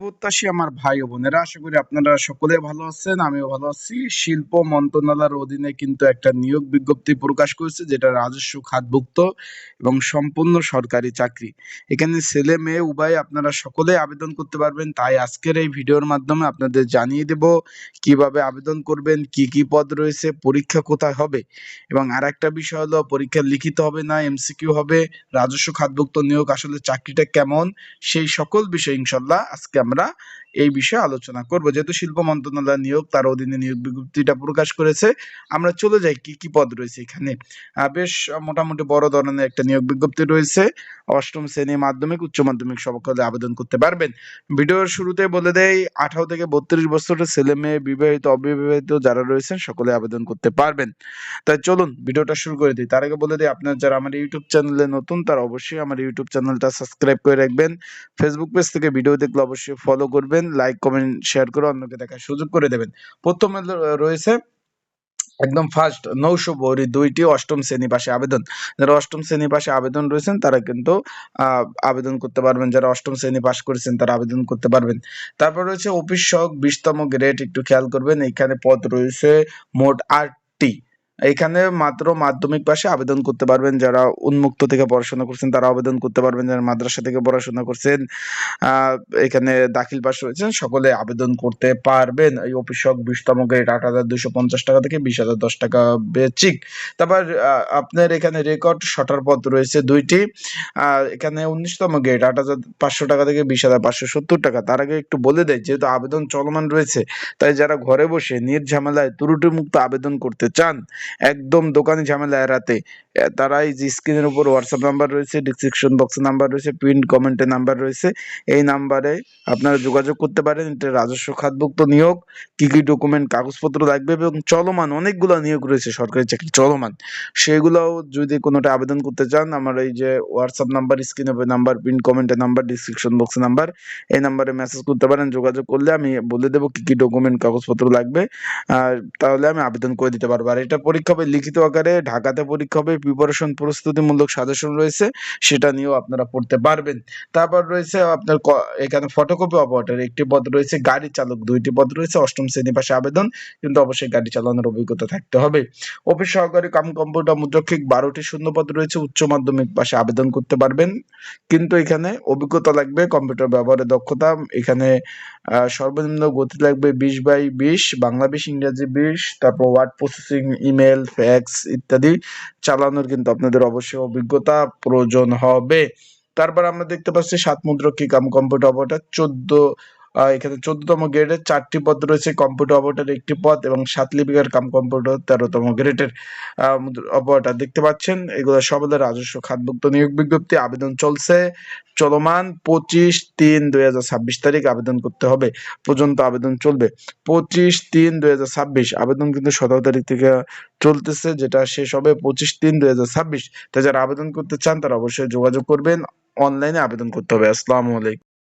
প্রত্যাশী আমার ভাই ও বোনেরা, আশা করি আপনারা সকলে ভালো আছেন, আমিও ভালো আছি। শিল্প মন্ত্রণালয়ের অধীনে কিন্তু একটা নিয়োগ বিজ্ঞপ্তি প্রকাশ করেছে, যেটা রাজস্ব খাতভুক্ত এবং সম্পূর্ণ সরকারি চাকরি। এখানে ছেলে মেয়ে উভয় আপনারা সকলে আবেদন করতে পারবেন। তাই আজকের এই ভিডিওর মাধ্যমে আপনাদের জানিয়ে দেব কিভাবে আবেদন করবেন, কি কি পদ রয়েছে, পরীক্ষা কোথায় হবে, এবং আর একটা বিষয় হলো পরীক্ষা লিখিত হবে না এমসিকিউ হবে, রাজস্ব খাতভুক্ত নিয়োগ আসলে চাকরিটা কেমন, সেই সকল বিষয় ইনশাল্লাহ আজকে আমরা এই বিষয়ে আলোচনা করব। যেহেতু শিল্প মন্ত্রণালয় নিয়োগ, তার অধীনে নিয়োগ বিজ্ঞপ্তিটা প্রকাশ করেছে। আমরা চলে যাই কি কি পদ রয়েছে এখানে। বেশ মোটামুটি বড় ধরনের একটা নিয়োগ বিজ্ঞপ্তি রয়েছে। অষ্টম শ্রেণী, মাধ্যমিক, উচ্চ মাধ্যমিক সকলে আবেদন করতে পারবেন। ভিডিওর শুরুতে বলে দেই 18 থেকে 32 বছরের ছেলে মেয়ে, বিবাহিত অবিবাহিত যারা রয়েছেন সকলে আবেদন করতে পারবেন। তাই চলুন ভিডিওটা শুরু করে দিই। তার আগে বলে দিই, আপনার যারা আমার ইউটিউব চ্যানেলে নতুন তারা অবশ্যই আমার ইউটিউব চ্যানেলটা সাবস্ক্রাইব করে রাখবেন। ফেসবুক পেজ থেকে ভিডিও দেখলে অবশ্যই ফলো করবেন, লাইক কমেন্ট শেয়ার করে অন্যকে দেখার সুযোগ করে দেবেন। প্রথমে রয়েছে একদম ফার্স্ট নৌশো দুইটি অষ্টম শ্রেণী পাশে আবেদন। যারা অষ্টম শ্রেণী পাশে আবেদন রয়েছেন তারা কিন্তু আবেদন করতে পারবেন। যারা অষ্টম শ্রেণী পাশ করেছেন তারা আবেদন করতে পারবেন। তারপর রয়েছে অফিস সহক 20তম গ্রেড, একটু খেয়াল করবেন। এখানে পদ রয়েছে মোট 8টি। এখানে মাত্র মাধ্যমিক পাশে আবেদন করতে পারবেন। যারা উন্মুক্ত থেকে পড়াশোনা করছেন তারা আবেদন করতে পারবেন। যারা মাদ্রাসা থেকে পড়াশোনা করছেন, এখানে দাখিল পাশ রয়েছেন, সকলে আবেদন করতে পারবেন। এই অফিস সহক 20তম গ্রেড 8,250 টাকা থেকে 20,010 টাকা বেচিক। তারপর আপনার এখানে রেকর্ড শটার পদ রয়েছে 2টি। এখানে 19তম গ্রেড 8,500 টাকা থেকে 20,570 টাকা। তার আগে একটু বলে দেয়, যেহেতু আবেদন চলমান রয়েছে, তাই যারা ঘরে বসে নির্ঝামেলায় ত্রুটিমুক্ত আবেদন করতে চান, একদম দোকানি ঝামেলা এড়াতে, তারা এই যে স্ক্রিনের উপর হোয়াটসঅ্যাপ নাম্বার রয়েছে, ডিসক্রিপশন বক্সে নাম্বার রয়েছে, পিন কমেন্টে নাম্বার রয়েছে, এই নাম্বারে আপনারা যোগাযোগ করতে পারেন। এটা রাজস্ব খাতভুক্ত নিয়োগ। কি কি ডকুমেন্ট কাগজপত্র লাগবে এবং চলমান অনেকগুলো নিয়োগ রয়েছে সরকারি চাকরি চলমান, সেগুলোও যদি কোনোটা আবেদন করতে চান, আমার এই যে হোয়াটসঅ্যাপ নাম্বার, স্ক্রিনে নাম্বার, পিন কমেন্টে নাম্বার, ডিসক্রিপশন বক্সে নাম্বার, এই নাম্বারে মেসেজ করতে পারেন। যোগাযোগ করলে আমি বলে দেবো কি কি ডকুমেন্ট কাগজপত্র লাগবে, আর তাহলে আমি আবেদন করে দিতে পারবো। আর এটা পরীক্ষা হবে লিখিত আকারে, ঢাকাতে পরীক্ষা হবে, প্রিপারেশন প্রস্তুতিমূলক সাজেশন রয়েছে, সেটা নিয়েও আপনারা পড়তে পারবেন। তারপর রয়েছে আপনার এখানে ফটোকপি অপারেটর একটি পদ রয়েছে, গাড়ি চালক 2টি পদ রয়েছে। অষ্টম শ্রেণী পাশে আবেদন, কিন্তু অবশ্যই গাড়ি চালানোর অভিজ্ঞতা থাকতে হবে। অফিস সহকারী কাম কম্পিউটার মুদ্রক্ষিক 12টি শূন্যপদ রয়েছে। উচ্চ মাধ্যমিক পাশে আবেদন করতে পারবেন, কিন্তু এখানে অভিজ্ঞতা লাগবে, কম্পিউটার ব্যবহারের দক্ষতা। এখানে সর্বনিম্ন গতি লাগবে 20/20, বাংলা 20, ইংরেজি 20। তারপর ওয়ার্ড প্রসেসিং, ইমেল, ফ্যাক্স ইত্যাদি চালানোর কিন্তু আপনাদের অবশ্যই অভিজ্ঞতা প্রয়োজন হবে। তারপর আমরা দেখতে পাচ্ছি 7 মুদ্রক্ষী কাম কম্পিউটার অপারেটর 14, এখানে 14তম গ্রেডের 4টি পদ রয়েছে। কম্পিউটার অপারেটর 1টি পদ এবং 7 লিপিকার কাম কম্পিউটার 13তম গ্রেডের অপারেটর দেখতে পাচ্ছেন। এগুলো সব হলো রাজস্ব খাতভুক্ত নিয়োগ বিজ্ঞপ্তি। আবেদন চলছে, চলমান। 25/3/2026 তারিখ আবেদন করতে হবে, পর্যন্ত আবেদন চলবে। 25/3/2026 আবেদন কিন্তু 17 তারিখ থেকে চলতেছে, যেটা শেষ হবে 25/3/2026। তাই যারা আবেদন করতে চান তারা অবশ্যই যোগাযোগ করবেন। অনলাইনে আবেদন করতে হবে। আসসালামু আলাইকুম।